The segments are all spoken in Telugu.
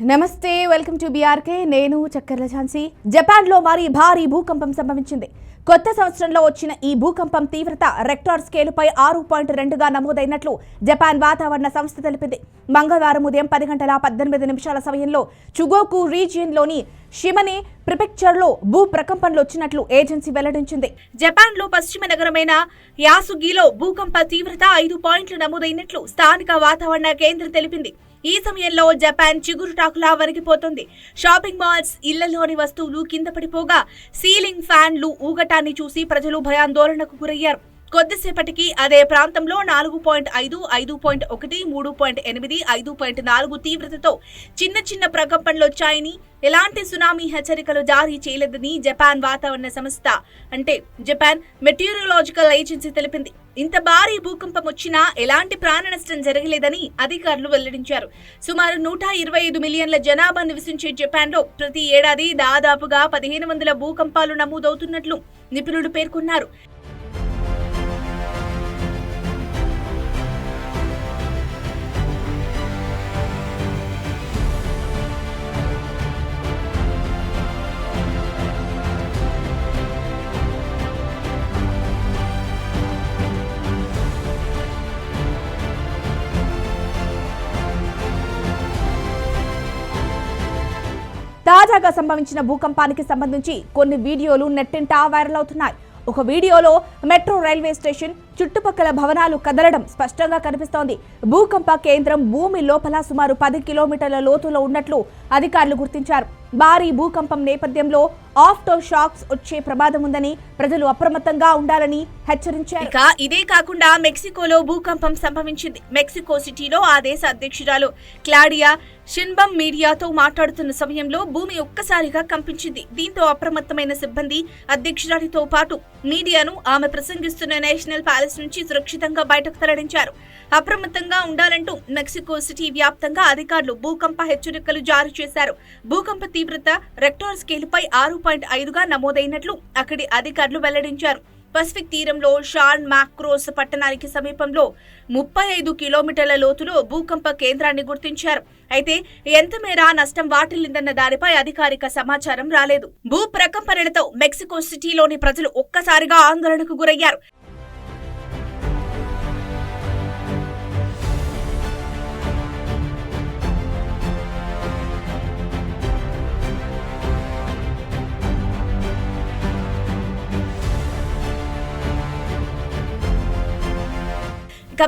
నమస్తే, వెల్కమ్ టు బీఆర్కే. నేను చక్కెర్ల ఝాన్సీ. జపాన్లో భారీ భూకంపం సంభవించింది. కొత్త సంవత్సరంలో వచ్చిన ఈ భూకంపం తీవ్రత రెక్టార్ స్కేలుపై 6.2గా నమోదైనట్లు జపాన్ వాతావరణ సంస్థ తెలిపింది. మంగళవారం ఉదయం 10:18 సమయంలో చుగోకు రీజియన్లోని షిమనే ప్రిఫెక్చర్లో భూ ప్రకంపనలు వచ్చినట్లు ఏజెన్సీ వెల్లడించింది. జపాన్లో పశ్చిమ నగరమైన యాసుగిలో భూకంప తీవ్రత 5 పాయింట్లు నమోదైనట్లు స్థానిక వాతావరణ కేంద్రం తెలిపింది. ఈ సమయంలో జపాన్ చిగురుటాకులా వణికిపోతుంది. షాపింగ్ మాల్స్, ఇళ్లలోని వస్తువులు కింద పడిపోగా సీలింగ్ ఫ్యాన్లు ఊగటాన్ని చూసి ప్రజలు భయాందోళనకు గురయ్యారు. కొద్దిసేపటికి అదే ప్రాంతంలో 4.5, 5.1, 3.8, 5.4 తీవ్రతతో చిన్న ప్రకంపనలొచ్చాయని, ఎలాంటి సునామీ హెచ్చరికలు జారీ చేయలేదని జపాన్ వాతావరణ సంస్థ అంటే జపాన్ మెటీరియాలజికల్ ఏజెన్సీ తెలిపింది. ఇంత భారీ భూకంపం వచ్చినా ఎలాంటి ప్రాణ నష్టం జరగలేదని అధికారులు వెల్లడించారు. సుమారు 125 మిలియన్ల జనాభా నివసించే జపాన్లో ప్రతి ఏడాది దాదాపుగా 1500 భూకంపాలు నమోదవుతున్నట్లు నిపుణులు పేర్కొన్నారు. తాజాగా సంభవించిన భూకంపానికి సంబంధించి కొన్ని వీడియోలు నెట్టింట వైరల్ అవుతున్నాయి. ఒక వీడియోలో మెట్రో రైల్వే స్టేషన్ చుట్టుపక్కల భవనాలు కదలడం స్పష్టంగా కనిపిస్తోంది. భూకంప కేంద్రం భూమి లోపల సుమారు 10 కిలోమీటర్ల లోతులో ఉన్నట్లు అధికారులు గుర్తించారు. భారీ భూకంపం నేపథ్యంలో ఆఫ్టర్ షాక్స్ వచ్చే ప్రమాదం ఉందని ప్రజలు అప్రమత్తంగా ఉండాలని హెచ్చరించారు. ఇక ఇదే కాకుండా మెక్సికోలో భూకంపం సంభవించింది. మెక్సికో సిటీలో ఆ దేశ అధ్యక్షురాలు క్లాడియా షిన్బమ్ మీడియాతో మాట్లాడుతున్న సమయంలో భూమి ఒక్కసారిగా కంపించింది. దీంతో అప్రమత్తమైన సిబ్బంది అధ్యక్షురాలితో పాటు మీడియాను ఆమె ప్రసంగిస్తున్న నేషనల్ ప్యాలెస్ నుంచి సురక్షితంగా బయటకు తరలించారు. అప్రమత్తంగా ఉండాలంటూ మెక్సికో సిటీ వ్యాప్తంగా అధికారులు భూకంప హెచ్చరికలు జారీ చేశారు. భూకంప తీవ్రత రెక్టార్ స్కేలుపై 6.5గా నమోదైనట్లు అక్కడి అధికారులు వెల్లడించారు. పసిఫిక్ తీరంలో షాన్ మాక్రోస్ పట్టణానికి సమీపంలో 35 కిలోమీటర్ల లోతులో భూకంప కేంద్రాన్ని గుర్తించారు. అయితే ఎంత మేర నష్టం వాటిల్లిందన్న దానిపై అధికారిక సమాచారం రాలేదు. భూ ప్రకంపనలతో మెక్సికో సిటీలోని ప్రజలు ఒక్కసారిగా ఆందోళనకు గురయ్యారు.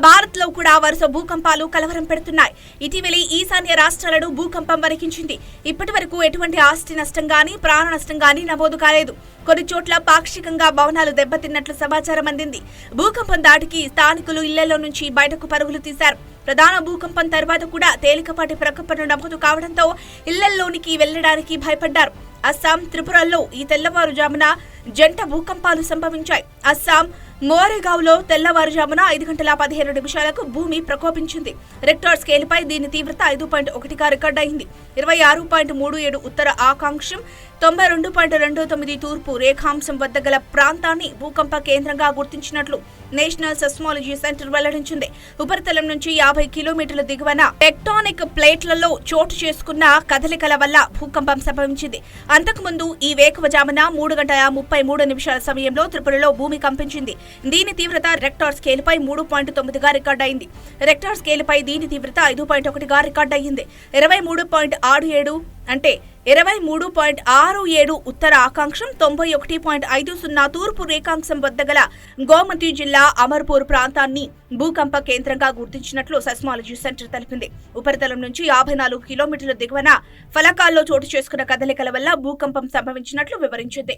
భారత్ లో కూడా వరుస భూకంపాలు కలవరం పెడుతున్నాయి. ఇటీవలి ఈశాన్య రాష్ట్రాలను భూకంపం వణికించింది. ఇప్పటి వరకు ఎటువంటి ఆస్తి నష్టం గానీ, ప్రాణ నష్టం గానీ నమోదు కాలేదు. కొన్ని చోట్ల పాక్షికంగా భవనాలు దెబ్బతిన్నట్లు సమాచారం అందింది. భూకంపం దాటికి స్థానికులు ఇళ్లలో నుంచి బయటకు పరుగులు తీశారు. ప్రధాన భూకంపం తర్వాత కూడా తేలికపాటి ప్రకంపనలు నమోదు కావడంతో ఇళ్లలోనికి వెళ్లడానికి భయపడ్డారు. అస్సాం, త్రిపురల్లో ఈ తెల్లవారుజామున జంట భూకంపాలు సంభవించాయి. అస్సాం మోరేగావ్లో తెల్లవారుజామున 5:17 భూమి ప్రకోపించింది. రెక్టార్ స్కేలుపై దీని తీవ్రత 5.1గా రికార్డయింది. 26.37 ఉత్తర అక్షాంశం, 92.29 తూర్పు రేఖాంశం వద్ద గల ప్రాంతాన్ని భూకంప కేంద్రంగా గుర్తించినట్లు నేషనల్ సెస్మాలజీ సెంటర్ వెల్లడించింది. ఉపరితలం నుంచి 50 కిలోమీటర్ల దిగువన టెక్టానిక్ ప్లేట్లలో చోటు చేసుకున్న కదలికల వల్ల భూకంపం సంభవించింది. అంతకుముందు ఈ వేకువజామున 3:33 సమయంలో త్రిపురలో భూమి కంపించింది. దీని తీవ్రత రెక్టార్ స్కేలుపై 3.9గా రికార్డయింది. రెక్టార్ స్కేలుపై దీని తీవ్రత 5.1గా రికార్డయింది. 23.67 అంటే 23.67 ఉత్తర అక్షాంశం, 91.50 తూర్పు రేఖాంశం వద్ద గల గోమతి జిల్లా అమర్పూర్ ప్రాంతాన్ని భూకంప కేంద్రంగా గుర్తించినట్లు సెస్మాలజీ సెంటర్ తెలిపింది. ఉపరితలం నుంచి 54 కిలోమీటర్ల దిగువన ఫలకాల్లో చోటు చేసుకున్న కదలికల వల్ల భూకంపం సంభవించినట్లు వివరించింది.